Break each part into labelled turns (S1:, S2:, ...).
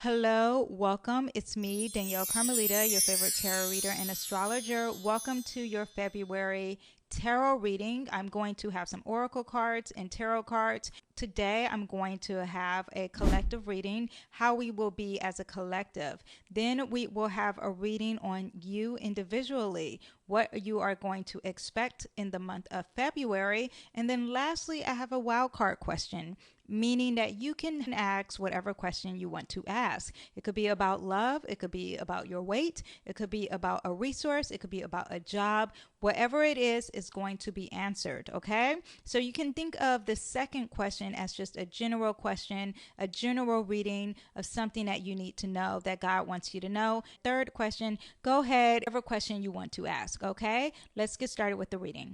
S1: Hello, welcome. It's me, Danyell Carmelita, your favorite tarot reader and astrologer. Welcome to your February tarot reading. I'm going to have some oracle cards and tarot cards. Today, I'm going to have a collective reading, how we will be as a collective. Then we will have a reading on you individually, what you are going to expect in the month of February. And then lastly, I have a wild card question, meaning that you can ask whatever question you want to ask. It could be about love, it could be about your weight, it could be about a resource, it could be about a job. Whatever it is going to be answered, okay? So you can think of the second question as just a general question, a general reading of something that you need to know, that God wants you to know. Third question, go ahead, whatever question you want to ask, okay? Let's get started with the reading.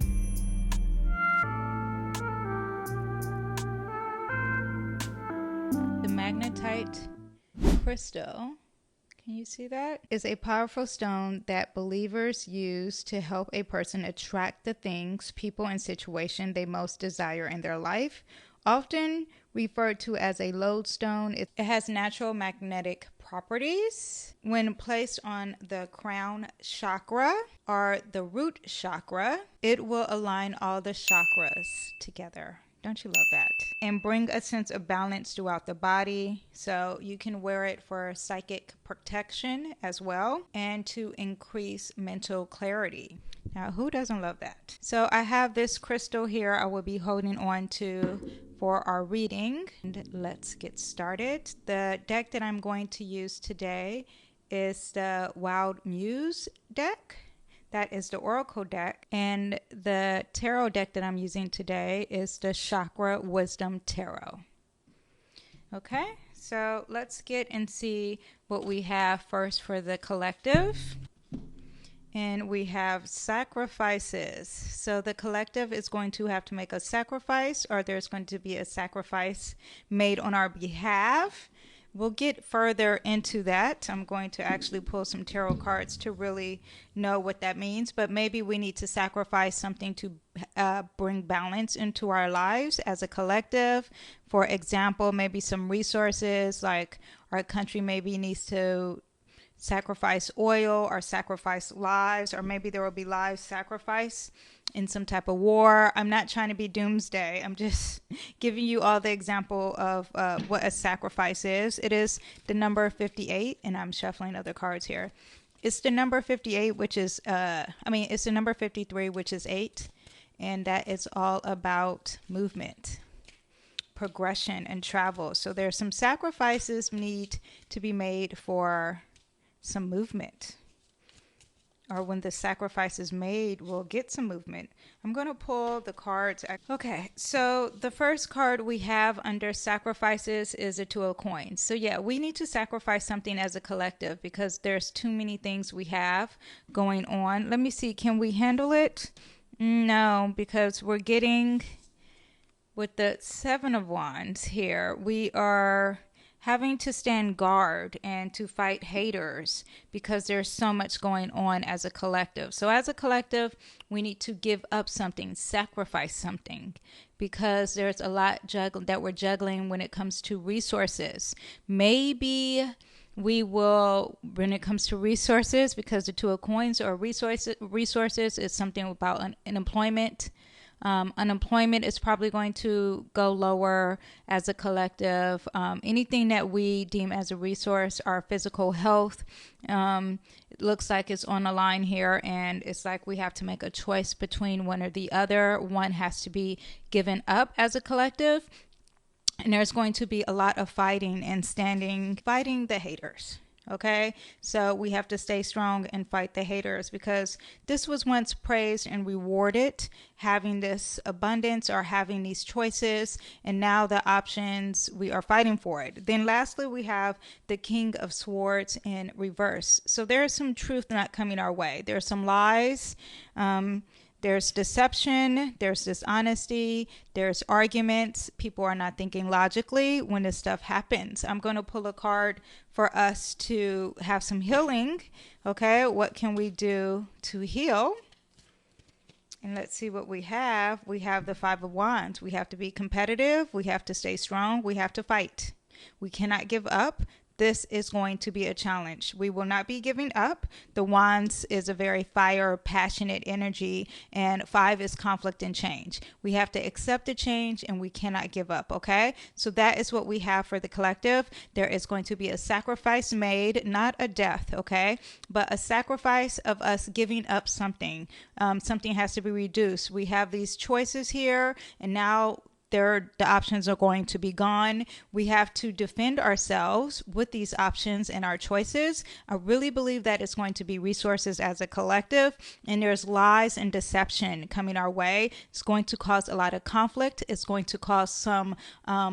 S1: The magnetite crystal, can you see that? Is a powerful stone that believers use to help a person attract the things, people, and situation they most desire in their life. Often referred to as a lodestone, it has natural magnetic properties. When placed on the crown chakra or the root chakra, it will align all the chakras together. Don't you love that? And bring a sense of balance throughout the body. So you can wear it for psychic protection as well, and to increase mental clarity. Now, who doesn't love that? So I have this crystal here I will be holding on to for our reading. And let's get started. The deck that I'm going to use today is the Wild Muse deck. That is the Oracle deck. And the tarot deck that I'm using today is the Chakra Wisdom Tarot. Okay, so let's get and see what we have first for the collective. And we have sacrifices. So the collective is going to have to make a sacrifice, or there's going to be a sacrifice made on our behalf. We'll get further into that. I'm going to actually pull some tarot cards to really know what that means. But maybe we need to sacrifice something to bring balance into our lives as a collective. For example, maybe some resources, like our country maybe needs to sacrifice oil or sacrifice lives, or maybe there will be lives sacrificed in some type of war. I'm not trying to be doomsday. I'm just giving you all the example of what a sacrifice is. It is the number 58, and I'm shuffling other cards here. It's the number 58, which is, it's the number 53, which is 8, and that is all about movement, progression, and travel. So there's some sacrifices need to be made for some movement, or when the sacrifice is made, we'll get some movement. I'm going to pull the cards. Okay, so the first card we have under sacrifices is a Two of Coins. So yeah, we need to sacrifice something as a collective because there's too many things we have going on. Let me see, can we handle it? No, because we're getting, with the Seven of Wands here, we are having to stand guard and to fight haters because there's so much going on as a collective. So as a collective, we need to give up something, sacrifice something, because there's a lot that we're juggling when it comes to resources. Maybe we will, when it comes to resources, because the Two of Coins or resources is something about unemployment. Unemployment is probably going to go lower as a collective. Anything that we deem as a resource, our physical health, it looks like it's on the line here, and it's like we have to make a choice between one or the other. One has to be given up as a collective, and there's going to be a lot of fighting and fighting the haters. Okay, so we have to stay strong and fight the haters, because this was once praised and rewarded, having this abundance or having these choices, and now the options, we are fighting for it. Then lastly, we have the King of Swords in reverse. So there's some truth not coming our way. There's some lies. There's deception, there's dishonesty, there's arguments. People are not thinking logically when this stuff happens. I'm going to pull a card for us to have some healing. Okay, what can we do to heal? And let's see what we have. We have the Five of Wands. We have to be competitive. We have to stay strong. We have to fight. We cannot give up. this is going to be a challenge. We will not be giving up. The Wands is a very fire, passionate energy, and 5 is conflict and change. We have to accept the change and we cannot give up, okay? So that is what we have for the collective. There is going to be a sacrifice made, not a death, okay? But a sacrifice of us giving up something. Something has to be reduced. We have these choices here, and now the options are going to be gone. We have to defend ourselves with these options and our choices. I really believe that it's going to be resources as a collective, and there's lies and deception coming our way. It's going to cause a lot of conflict. It's going to cause some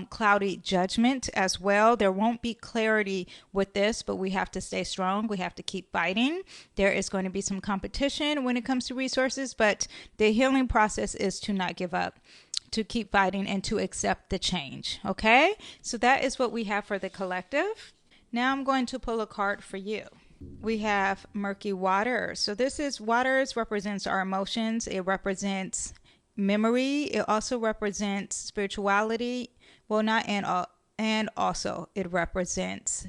S1: cloudy judgment as well. There won't be clarity with this, but we have to stay strong. We have to keep fighting. There is going to be some competition when it comes to resources, but the healing process is to not give up, to keep fighting, and to accept the change. Okay, so that is what we have for the collective. Now I'm going to pull a card for you. We have murky waters. So this is waters, represents our emotions. It represents memory. It also represents spirituality. Well, not and also it represents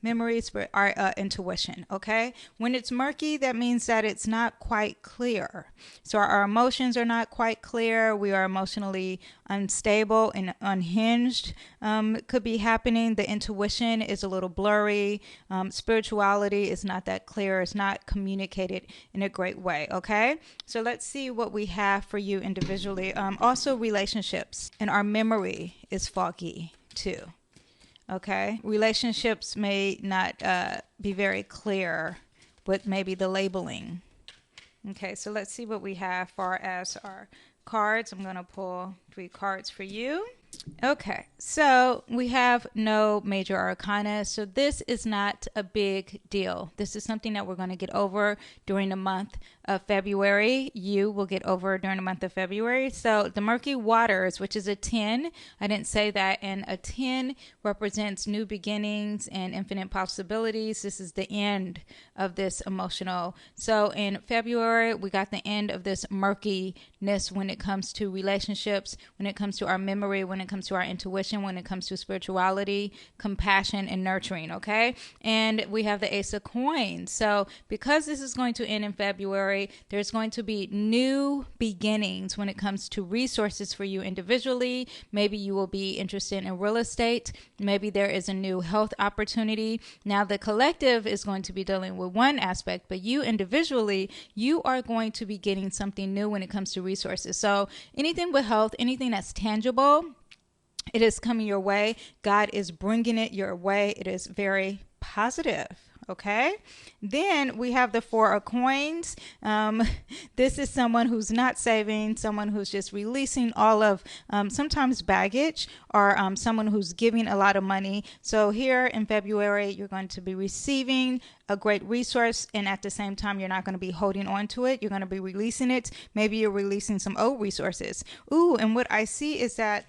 S1: memories, but our intuition. Okay, when it's murky, that means that it's not quite clear. So our emotions are not quite clear. We are emotionally unstable and unhinged. It could be happening. The intuition is a little blurry. Spirituality is not that clear. It's not communicated in a great way. Okay, so let's see what we have for you individually. Also relationships, and our memory is foggy too. Okay, relationships may not be very clear with maybe the labeling. Okay, so let's see what we have far as our cards. I'm going to pull 3 cards for you. Okay, so we have no major arcana, so this is not a big deal. This is something that we're going to get over during the month of February. You will get over during the month of February. So the murky waters, which is a 10, I didn't say that, and a 10 represents new beginnings and infinite possibilities. This is the end of this emotional. So in February, we got the end of this murkiness when it comes to relationships, when it comes to our memory, when it comes to our intuition, when it comes to spirituality, compassion, and nurturing. Okay, and we have the Ace of Coins. So because this is going to end in February, there's going to be new beginnings when it comes to resources for you individually. Maybe you will be interested in real estate. Maybe there is a new health opportunity. Now the collective is going to be dealing with one aspect, but you individually, you are going to be getting something new when it comes to resources. So anything with health, anything that's tangible, it is coming your way. God is bringing it your way. It is very positive. Okay, then we have the 4 of Coins. This is someone who's not saving, someone who's just releasing all of sometimes baggage, or someone who's giving a lot of money. So here in February, you're going to be receiving a great resource, and at the same time, you're not going to be holding on to it. You're going to be releasing it. Maybe you're releasing some old resources. Ooh, and what I see is that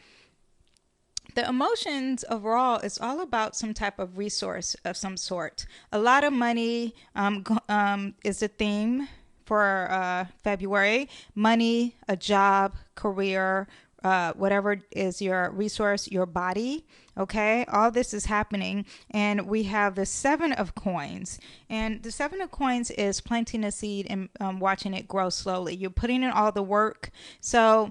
S1: the emotions overall is all about some type of resource of some sort. A lot of money is a theme for February. Money, a job, career, whatever is your resource, your body. Okay, all this is happening, and we have the 7 of Coins, and the 7 of Coins is planting a seed and watching it grow slowly. You're putting in all the work, so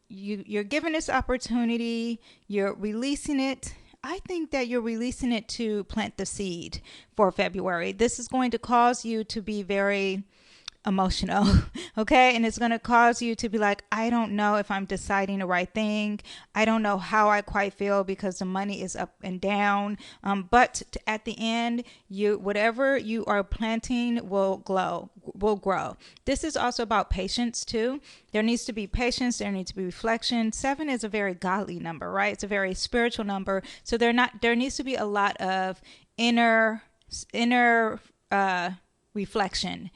S1: you're given this opportunity, you're releasing it. I think that you're releasing it to plant the seed for February. This is going to cause you to be very emotional, okay? And it's going to cause you to be like, I don't know if I'm deciding the right thing. I don't know how I quite feel because the money is up and down. But at the end, whatever you are planting will grow. This is also about patience too. There needs to be patience. There needs to be reflection. 7 is a very godly number, right? It's a very spiritual number. So there needs to be a lot of inner reflection,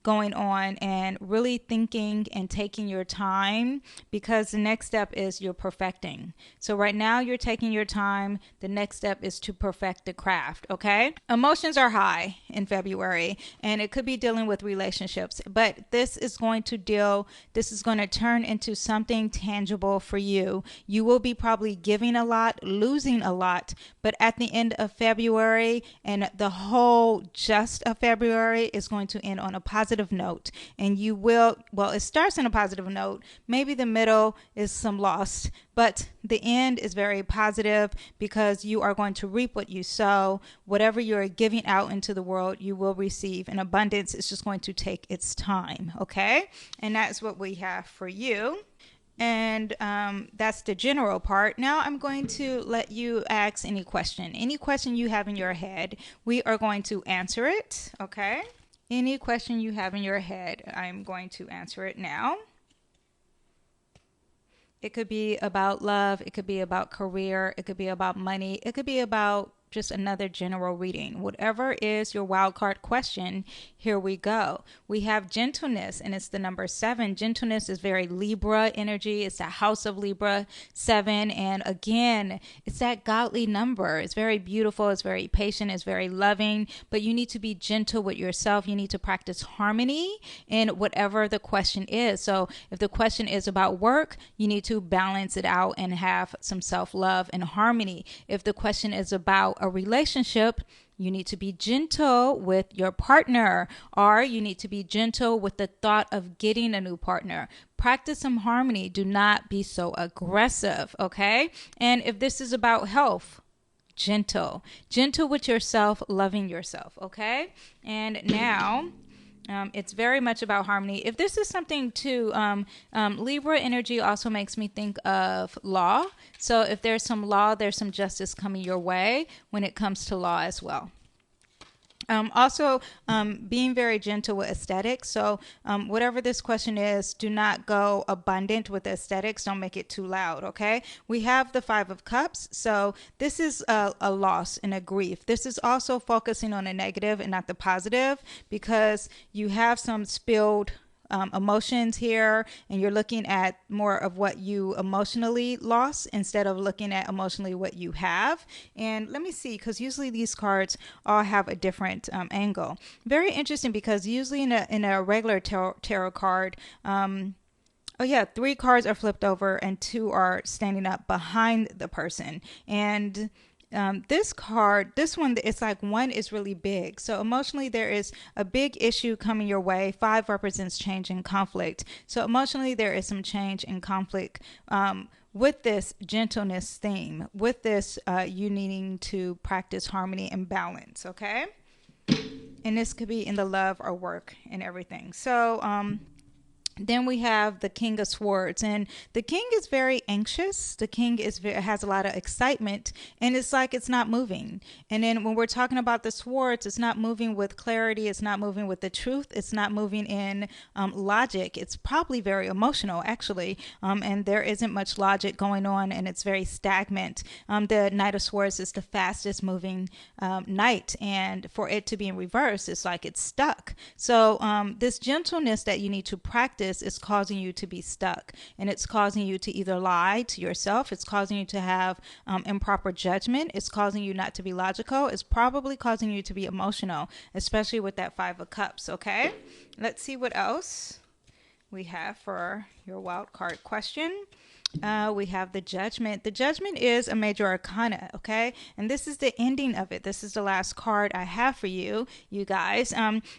S1: going on and really thinking and taking your time, because the next step is you're perfecting. So right now you're taking your time. The next step is to perfect the craft, okay? Emotions are high in February, and it could be dealing with relationships, but this is going to turn into something tangible for you. You will be probably giving a lot, losing a lot, but at the end of February and the whole just of February is going to end on a positive note. And you will, well, it starts on a positive note. Maybe the middle is some loss, but the end is very positive because you are going to reap what you sow. Whatever you're giving out into the world, you will receive in abundance. It's just going to take its time, okay? And that's what we have for you. And that's the general part. Now I'm going to let you ask any question you have in your head. We are going to answer it, okay? Any question you have in your head, I'm going to answer it now. It could be about love. It could be about career. It could be about money. It could be about just another general reading. Whatever is your wild card question, here we go. We have gentleness, and it's the number 7. Gentleness is very Libra energy. It's the house of Libra 7. And again, it's that godly number. It's very beautiful. It's very patient. It's very loving. But you need to be gentle with yourself. You need to practice harmony in whatever the question is. So if the question is about work, you need to balance it out and have some self-love and harmony. If the question is about a relationship, you need to be gentle with your partner, or you need to be gentle with the thought of getting a new partner. Practice some harmony. Do not be so aggressive, okay? And if this is about health, gentle with yourself, loving yourself, okay? And now it's very much about harmony. If this is something too, Libra energy also makes me think of law. So if there's some law, there's some justice coming your way when it comes to law as well. Also, being very gentle with aesthetics. So whatever this question is, do not go abundant with the aesthetics. Don't make it too loud, okay? We have the 5 of Cups. So this is a loss and a grief. This is also focusing on the negative and not the positive, because you have some spilled emotions here, and you're looking at more of what you emotionally lost instead of looking at emotionally what you have. And let me see, because usually these cards all have a different angle. Very interesting, because usually in a regular tarot card, oh yeah, 3 cards are flipped over and 2 are standing up behind the person. And this card, this one, it's like 1 is really big. So emotionally, there is a big issue coming your way. 5 represents change and conflict. So emotionally, there is some change and conflict with this gentleness theme, with this you needing to practice harmony and balance, okay? And this could be in the love or work and everything. So then we have the King of Swords, and the King is very anxious. The King has a lot of excitement, and it's like it's not moving. And then when we're talking about the Swords, it's not moving with clarity. It's not moving with the truth. It's not moving in logic. It's probably very emotional, actually, and there isn't much logic going on, and it's very stagnant. The Knight of Swords is the fastest moving knight, and for it to be in reverse, it's like it's stuck. So this gentleness that you need to practice is causing you to be stuck, and it's causing you to either lie to yourself. It's causing you to have improper judgment. It's causing you not to be logical. It's probably causing you to be emotional, especially with that 5 of Cups. Okay, let's see what else we have for your wild card question. We have the Judgment. The Judgment is a major arcana, okay? And this is the ending of it. This is the last card I have for you, you guys.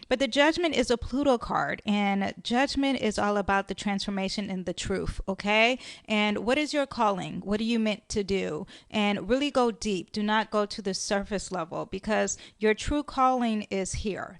S1: But the Judgment is a Pluto card, and Judgment is all about the transformation and the truth, okay? And what is your calling? What are you meant to do? And really go deep. Do not go to the surface level, because your true calling is here.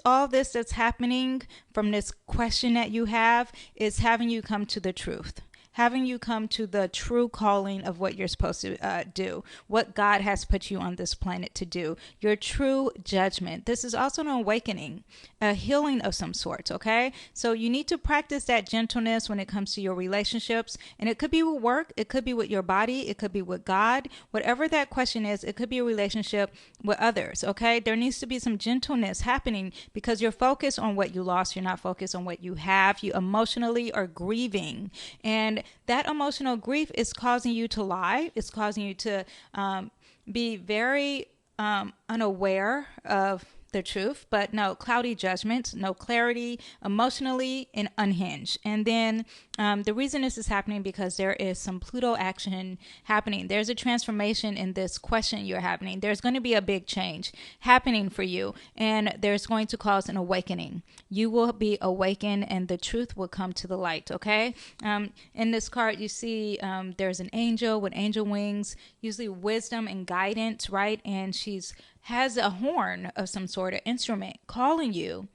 S1: All this that's happening from this question that you have is having you come to the truth, having you come to the true calling of what you're supposed to do, what God has put you on this planet to do, your true judgment. This is also an awakening, a healing of some sorts, okay? So you need to practice that gentleness when it comes to your relationships, and it could be with work, it could be with your body, it could be with God, whatever that question is. It could be a relationship with others, okay? There needs to be some gentleness happening because you're focused on what you lost. You're not focused on what you have. You emotionally are grieving, and that emotional grief is causing you to lie. It's causing you to be very unaware of the truth, but no cloudy judgments, no clarity, emotionally and unhinged. And then the reason this is happening because there is some Pluto action happening. There's a transformation in this question you're having. There's going to be a big change happening for you, and there's going to cause an awakening. You will be awakened and the truth will come to the light, okay? In this card, you see there's an angel with angel wings, usually wisdom and guidance, right? And she's has a horn of some sort of instrument calling you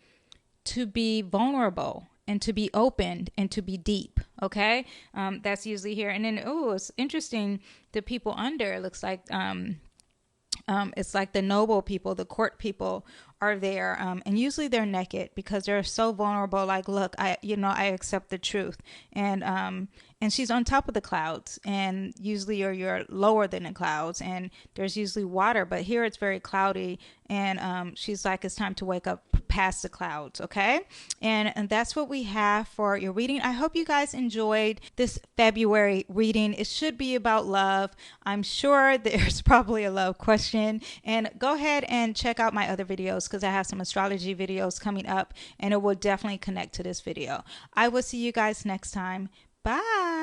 S1: to be vulnerable and to be open and to be deep, okay? That's usually here. And then, oh, it's interesting, the people under, it looks like it's like the noble people, the court people are there, and usually they're naked because they're so vulnerable. Like, look, I accept the truth, and she's on top of the clouds, and usually you're lower than the clouds, and there's usually water, but here it's very cloudy, and she's like, it's time to wake up past the clouds, okay? And that's what we have for your reading. I hope you guys enjoyed this February reading. It should be about love. I'm sure there's probably a love question, and go ahead and check out my other videos because I have some astrology videos coming up, and it will definitely connect to this video. I will see you guys next time. Bye.